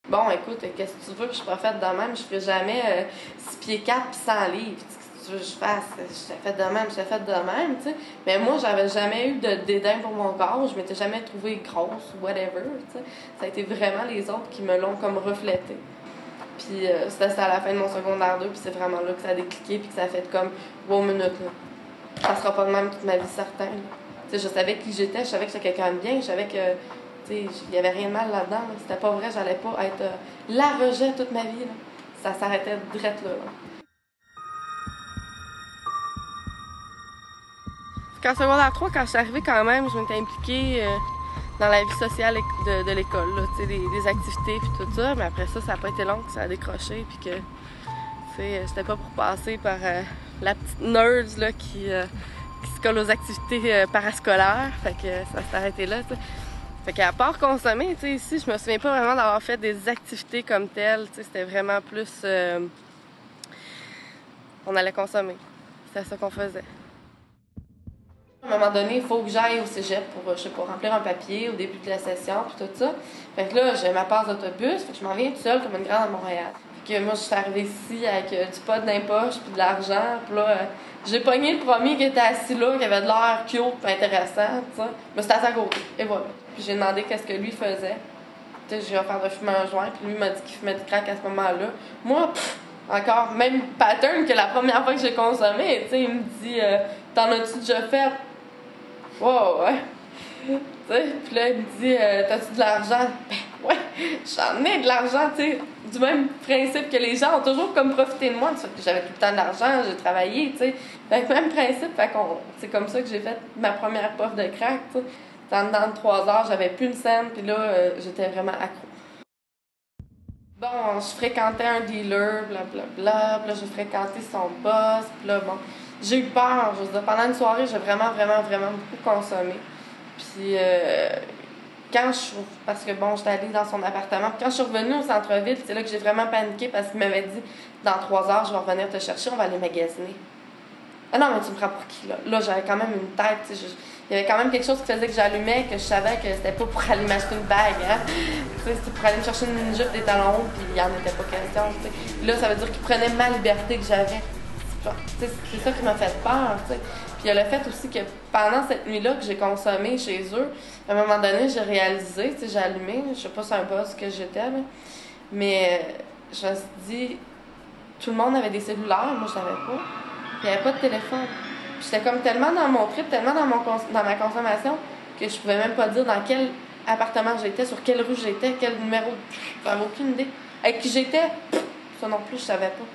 Bon, écoute, qu'est-ce que tu veux que je sois faite de même? Je ferai jamais 6 pieds 4 pis 100 livres. Qu'est-ce que tu veux que je fasse? Je t'ai fait de même, je t'ai fait de même, tu sais. Mais moi, j'avais jamais eu de dédain pour mon corps. Je m'étais jamais trouvée grosse ou whatever, tu sais. Ça a été vraiment les autres qui me l'ont comme reflété. Puis c'était à la fin de mon secondaire 2, puis c'est vraiment là que ça a décliqué, puis que ça a fait comme, wow, minute, là. Ça sera pas de même toute ma vie, certain. Tu sais, je savais qui j'étais, je savais que j'étais quelqu'un de bien, je savais que, tu sais, il y avait rien de mal là-dedans. Là. C'était pas vrai, j'allais pas être la rejet toute ma vie, là. Ça s'arrêtait direct là. En secondaire 3, quand je suis arrivée quand même, je m'étais impliquée dans la vie sociale de l'école, là, tu sais, des activités puis tout ça. Mais après ça, ça n'a pas été long que ça a décroché puis que, tu sais, j'étais pas pour passer par la petite nerd là, qui se colle aux activités parascolaires. Fait que ça s'est arrêté là, tu sais. Fait qu'à part consommer, tu sais, ici, je me souviens pas vraiment d'avoir fait des activités comme telles, tu sais, c'était vraiment plus... on allait consommer. C'était ça qu'on faisait. À un moment donné, il faut que j'aille au cégep pour, je sais pas, remplir un papier au début de la session, puis tout ça. Fait que là, j'ai ma passe d'autobus, fait que je m'en viens toute seule comme une grande à Montréal. Fait que moi, je suis arrivée ici avec du pot dans les poches, puis de l'argent, puis là, j'ai pogné le premier qui était assis là, qui avait de l'air cute puis intéressant, tu sais. Mais c'était à sa côté, et voilà. Puis j'ai demandé qu'est-ce que lui faisait. Tu sais, j'ai offert de fumer un joint, puis lui m'a dit qu'il fumait du crack à ce moment-là. Moi, encore, même pattern que la première fois que j'ai consommé, tu sais, il me dit « T'en as-tu déjà fait? » Wow, ouais. Tu sais, puis là, il me dit T'as-tu de l'argent? Ben, ouais, j'en ai de l'argent, tu sais. Du même principe que les gens ont toujours comme profité de moi. J'avais tout le temps de l'argent, j'ai travaillé, tu sais. Fait que même principe, fait qu'on, c'est comme ça que j'ai fait ma première puff de crack, tu sais. Dans 3 heures, j'avais plus une scène, puis là, j'étais vraiment accro. Bon, je fréquentais un dealer, blablabla, puis là, j'ai fréquenté son boss, puis là, bon, j'ai eu peur, je veux dire, pendant une soirée, j'ai vraiment beaucoup consommé. Puis, quand je suis, parce que bon, j'étais allée dans son appartement, puis quand je suis revenue au centre-ville, c'est là que j'ai vraiment paniqué, parce qu'il m'avait dit, dans 3 heures, je vais revenir te chercher, on va aller magasiner. Ah non, mais tu me prends pour qui, là? Là, j'avais quand même une tête, tu sais, il y avait quand même quelque chose qui faisait que j'allumais, que je savais que c'était pas pour aller m'acheter une bague, hein. Tu sais, c'était pour aller me chercher une jupe, des talons hauts, puis il en était pas question, tu sais. Là, ça veut dire qu'il prenait ma liberté que j'avais. C'est ça qui m'a fait peur, tu sais. Puis il y a le fait aussi que pendant cette nuit-là que j'ai consommé chez eux, à un moment donné, j'ai réalisé, tu sais, j'ai allumé, je sais pas si c'est un boss que j'étais, là, mais je me suis dit, tout le monde avait des cellulaires, moi je n'avais pas. Puis il n'y avait pas de téléphone. Puis j'étais comme tellement dans mon trip, tellement dans ma consommation, que je pouvais même pas dire dans quel appartement j'étais, sur quelle rue j'étais, quel numéro. J'avais aucune idée. Avec qui j'étais, ça non plus, je savais pas.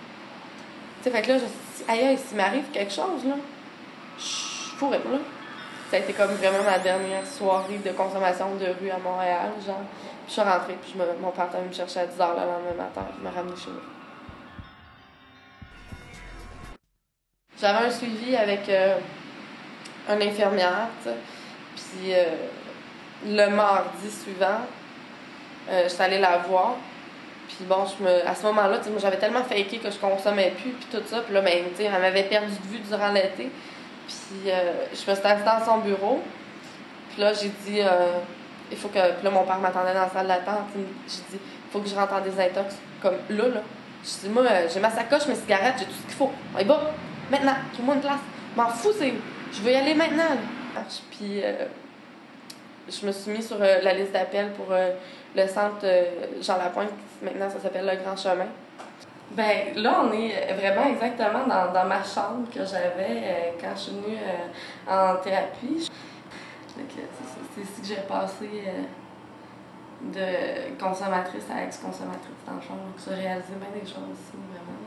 Tu sais, fait que là, je me suis dit, aïe, s'il m'arrive quelque chose, là, je pourrais pas, là. Ça a été comme vraiment ma dernière soirée de consommation de rue à Montréal, genre. Puis je suis rentrée, puis mon père est venu me chercher à 10 h le lendemain matin, il m'a ramené chez nous. J'avais un suivi avec une infirmière, tu sais. Puis le mardi suivant, je suis allée la voir. Puis bon, à ce moment-là, tu sais, moi j'avais tellement faké que je consommais plus, puis tout ça. Puis là, ben, tu sais, elle m'avait perdu de vue durant l'été. Puis je me suis assise dans son bureau. Puis là, j'ai dit, il faut que. Puis là, mon père m'attendait dans la salle d'attente. J'ai dit, il faut que je rentre en désintox. Comme là. J'ai dit, moi, j'ai ma sacoche, mes cigarettes, j'ai tout ce qu'il faut. Allez, bah, maintenant, trouve-moi une place. M'en fous, je veux y aller maintenant. Là. Puis je me suis mis sur la liste d'appel pour le centre Jean Lapointe. Maintenant, ça s'appelle le Grand Chemin. Ben là, on est vraiment exactement dans ma chambre que j'avais quand je suis venue en thérapie. C'est ici que j'ai passé de consommatrice à ex-consommatrice dans le fond. Donc, j'ai réalisé bien des choses aussi, vraiment.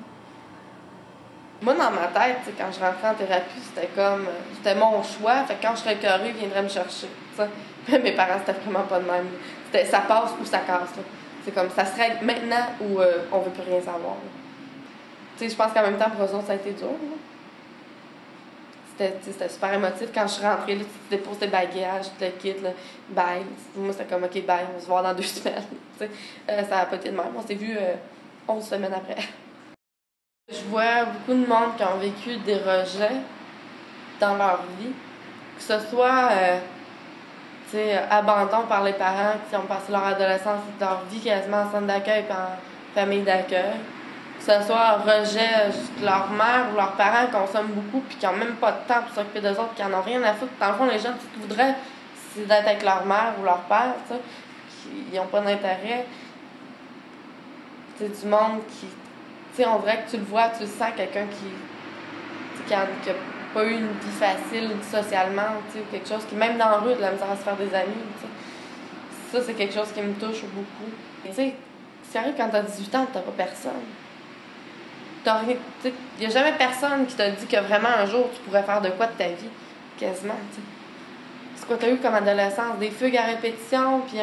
Moi, dans ma tête, quand je rentrais en thérapie, c'était mon choix. Fait que quand je serais écœurée, ils viendraient me chercher. T'sais. Mais mes parents, c'était vraiment pas de même. C'était ça passe ou ça casse. Là. C'est comme ça serait maintenant ou on veut plus rien savoir. Tu sais, je pense qu'en même temps, pour eux autres, ça a été dur. C'était super émotif. Quand je suis rentrée, là, tu déposes tes bagages, tu le quittes, là, bye. Moi, c'était comme, OK, bye, on se voit dans 2 semaines. Ça n'a pas été de même. On s'est vu 11 semaines après. Je vois beaucoup de monde qui ont vécu des rejets dans leur vie. Que ce soit, tu abandon par les parents qui ont passé leur adolescence et leur vie quasiment en centre d'accueil et en famille d'accueil. Que ce soit rejet de leur mère ou leurs parents consomment beaucoup puis qui n'ont même pas de temps pour s'occuper d'eux autres, qui n'en ont rien à foutre. Dans le fond, les gens, tout ce qu'ils voudraient, c'est d'être avec leur mère ou leur père, tu sais. Ils n'ont pas d'intérêt. C'est du monde qui... Tu sais, on dirait que tu le vois, tu le sens, quelqu'un qui a pas eu une vie facile socialement, tu sais, ou quelque chose qui, même dans la rue, a de la misère à se faire des amis, tu sais. Ça, c'est quelque chose qui me touche beaucoup. Tu sais, sérieux, quand t'as 18 ans, t'as pas personne. Il n'y a jamais personne qui t'a dit que vraiment un jour, tu pourrais faire de quoi de ta vie, quasiment, tu sais. C'est quoi t'as eu comme adolescence? Des fugues à répétition, puis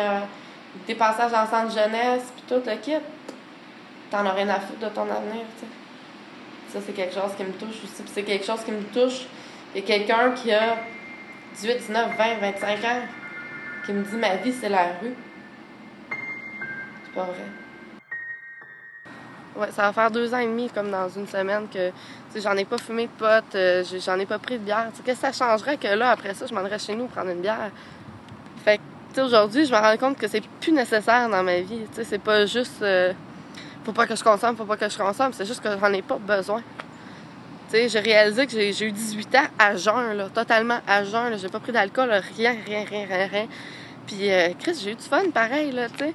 des passages en centre jeunesse, puis tout le kit. T'en as rien à foutre de ton avenir, tu sais. Ça, c'est quelque chose qui me touche aussi. Puis c'est quelque chose qui me touche. Il y a quelqu'un qui a 18, 19, 20, 25 ans qui me dit « Ma vie, c'est la rue ». C'est pas vrai. Ouais, ça va faire 2 ans et demi, comme dans une semaine, que j'en ai pas fumé de pot, j'en ai pas pris de bière. Qu'est-ce que ça changerait que là, après ça, je m'en irais chez nous prendre une bière? Fait que, aujourd'hui, je me rends compte que c'est plus nécessaire dans ma vie. C'est pas juste... faut pas que je consomme, c'est juste que j'en ai pas besoin. Tu sais, j'ai réalisé que j'ai eu 18 ans à jeun, là, totalement à jeun. J'ai pas pris d'alcool, rien. Puis, Chris, j'ai eu du fun pareil, là, tu sais.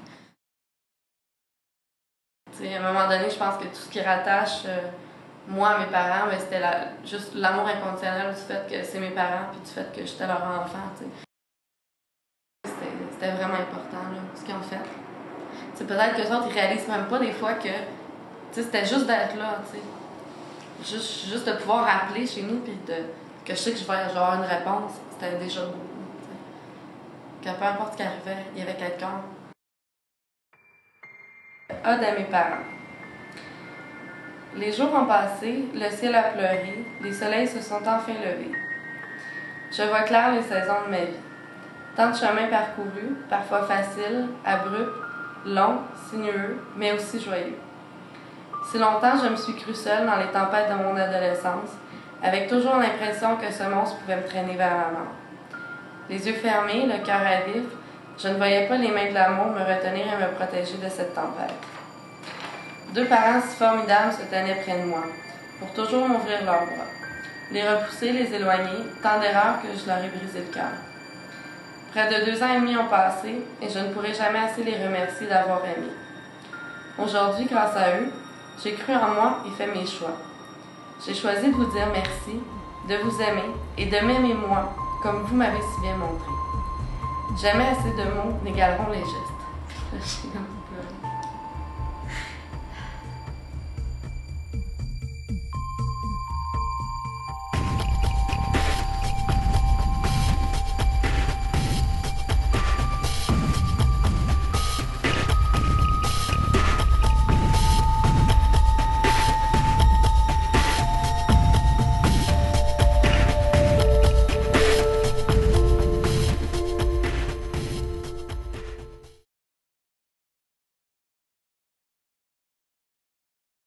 À un moment donné, je pense que tout ce qui rattache moi à mes parents, mais c'était juste l'amour inconditionnel du fait que c'est mes parents, puis du fait que j'étais leur enfant, tu sais. C'était vraiment important, là, ce qu'ils ont fait. C'est peut-être qu'eux autres, ils réalisent même pas des fois que c'était juste d'être là, tu sais. Juste de pouvoir rappeler chez nous, puis que je sais que je vais avoir une réponse, c'était déjà beaucoup, tu sais. Que peu importe ce qui arrivait, il y avait quelqu'un. Ode à mes parents. Les jours ont passé, le ciel a pleuré, les soleils se sont enfin levés. Je vois clair les saisons de ma vie. Tant de chemins parcourus, parfois faciles, abrupts, longs, sinueux, mais aussi joyeux. Si longtemps je me suis crue seule dans les tempêtes de mon adolescence, avec toujours l'impression que ce monstre pouvait me traîner vers la mort. Les yeux fermés, le cœur à vif, je ne voyais pas les mains de l'amour me retenir et me protéger de cette tempête. 2 parents si formidables se tenaient près de moi, pour toujours m'ouvrir leurs bras. Les repousser, les éloigner, tant d'erreurs que je leur ai brisé le cœur. Près de 2 ans et demi ont passé, et je ne pourrai jamais assez les remercier d'avoir aimé. Aujourd'hui, grâce à eux, j'ai cru en moi et fait mes choix. J'ai choisi de vous dire merci, de vous aimer et de m'aimer moi, comme vous m'avez si bien montré. Jamais assez de mots n'égaleront les gestes.